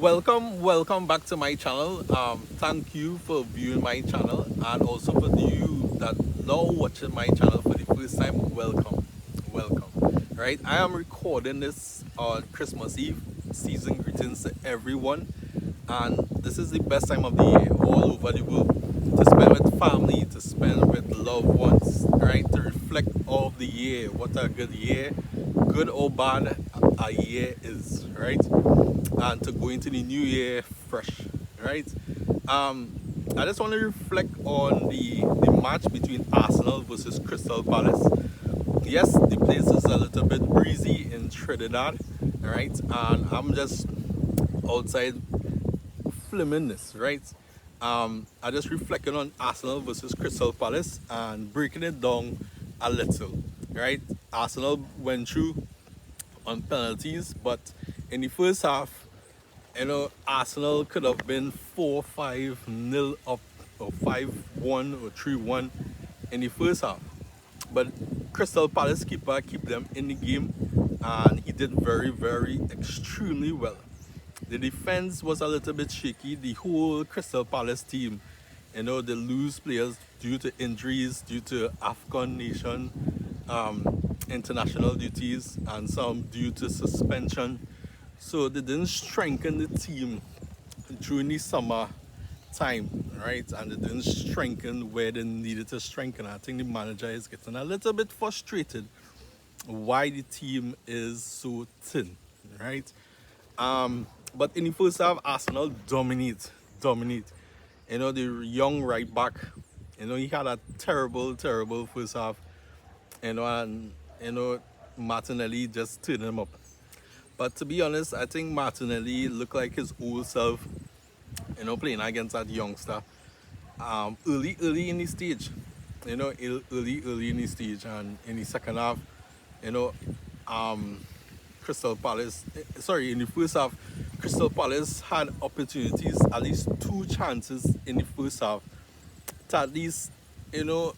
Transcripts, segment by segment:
Welcome back to my channel. Thank you for viewing my channel, and also for you that now watching my channel for the first time. Welcome. Right, I am recording this on Christmas Eve. Season greetings to everyone, and this is the best time of the year all over the world to spend with family, to spend with loved ones. Right, to reflect of the year. What a good year, good or bad a year is. Right, and to go into the new year fresh, right? Um, I just want to reflect on the match between Arsenal versus Crystal Palace. Yes, the place is a little bit breezy in Trinidad, right? And I'm just outside filming this, right? I just reflecting on Arsenal versus Crystal Palace and breaking it down a little, right? Arsenal went through on penalties, but in the first half, Arsenal could have been 4-5 nil up, or 5-1 or 3-1 in the first half. But Crystal Palace keeper keep them in the game, and he did very, extremely well. The defense was a little bit shaky. The whole Crystal Palace team, they lose players due to injuries, due to Afghan nation international duties, and some due to suspension. So they didn't strengthen the team during the summer time, right? And they didn't strengthen where they needed to strengthen. I think the manager is getting a little bit frustrated why the team is so thin, right? But in the first half, Arsenal dominate. The young right back, he had a terrible first half, and Martinelli just turned him up. But to be honest, I think Martinelli looked like his old self, playing against that youngster. Early in the stage, early in the stage, and in the second half, you know, um, Crystal Palace, sorry, in the first half, Crystal Palace had opportunities, at least two chances in the first half, to at least, you know,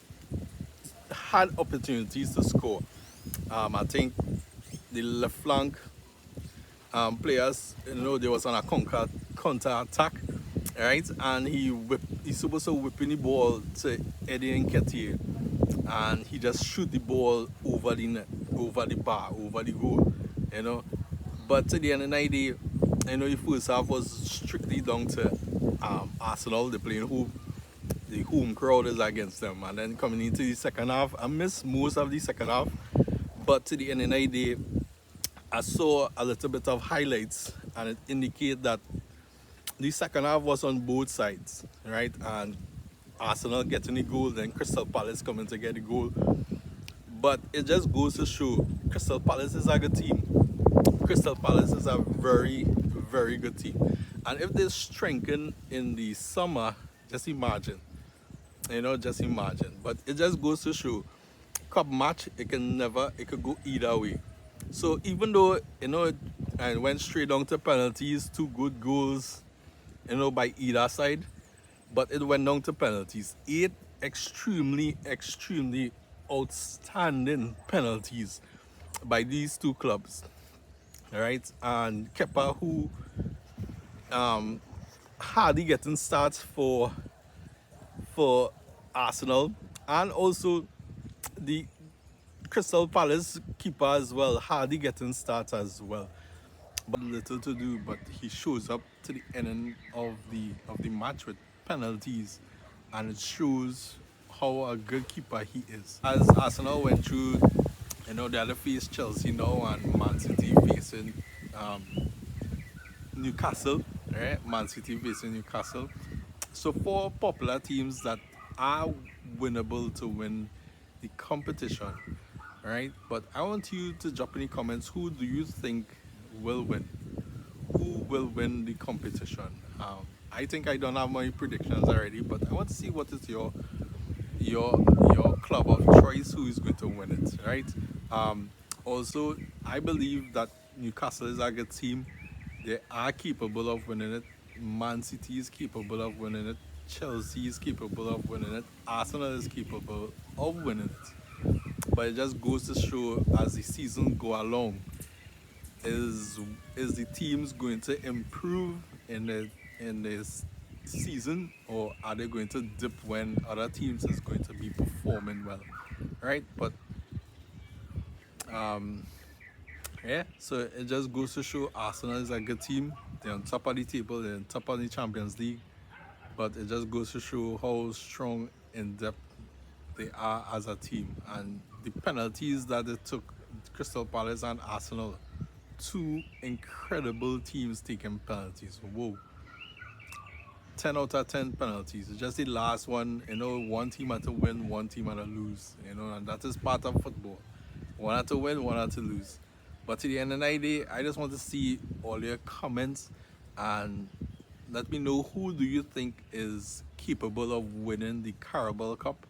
had opportunities to score. I think the left flank players, they was on a counter attack, right? And he's supposed to whipping the ball to Eddie Nketiah, and he just shoot the ball over the net, over the bar, over the goal, you know. But to the end of the day, the first half was strictly down to Arsenal. They're playing home. The home crowd is against them, and then coming into the second half, I missed most of the second half. But to the end of the day, I saw a little bit of highlights, and it indicated that the second half was on both sides, right? And Arsenal getting the goal, then Crystal Palace coming to get the goal. But it just goes to show Crystal Palace is a good team. Crystal Palace is a very good team. And if they strengthen in the summer, just imagine. Just imagine. But it just goes to show cup match, it could go either way. So even though, and went straight down to penalties, two good goals, by either side, but it went down to penalties. Eight extremely outstanding penalties by these two clubs, right? And Kepa, who hardly getting starts for Arsenal, and also the Crystal Palace keeper as well, hardly getting starts as well. But little to do, but he shows up to the end of the match with penalties, and it shows how a good keeper he is. As Arsenal went through, they had to face Chelsea now, and Man City facing Newcastle, right? Man City facing Newcastle. So four popular teams that are winnable to win the competition, right? But I want you to drop in the comments, who do you think will win? Who will win the competition? I think I don't have my predictions already, but I want to see what is your club of choice, who is going to win it, right? Also, I believe that Newcastle is a good team. They are capable of winning it. Man City is capable of winning it. Chelsea is capable of winning it. Arsenal is capable of winning it. But it just goes to show, as the season go along, is is the teams going to improve in this season, or are they going to dip when other teams is going to be performing well, right? But yeah, so it just goes to show Arsenal is a good team. They're on top of the table, they're on top of the Champions League, but it just goes to show how strong in depth they are as a team. And the penalties that it took Crystal Palace and Arsenal, two incredible teams taking penalties. Whoa. 10 out of 10 penalties. It's just the last one, one team had to win, one team had to lose, and that is part of football. One had to win, one had to lose. But to the end of the day, I just want to see all your comments and let me know, who do you think is capable of winning the Carabao Cup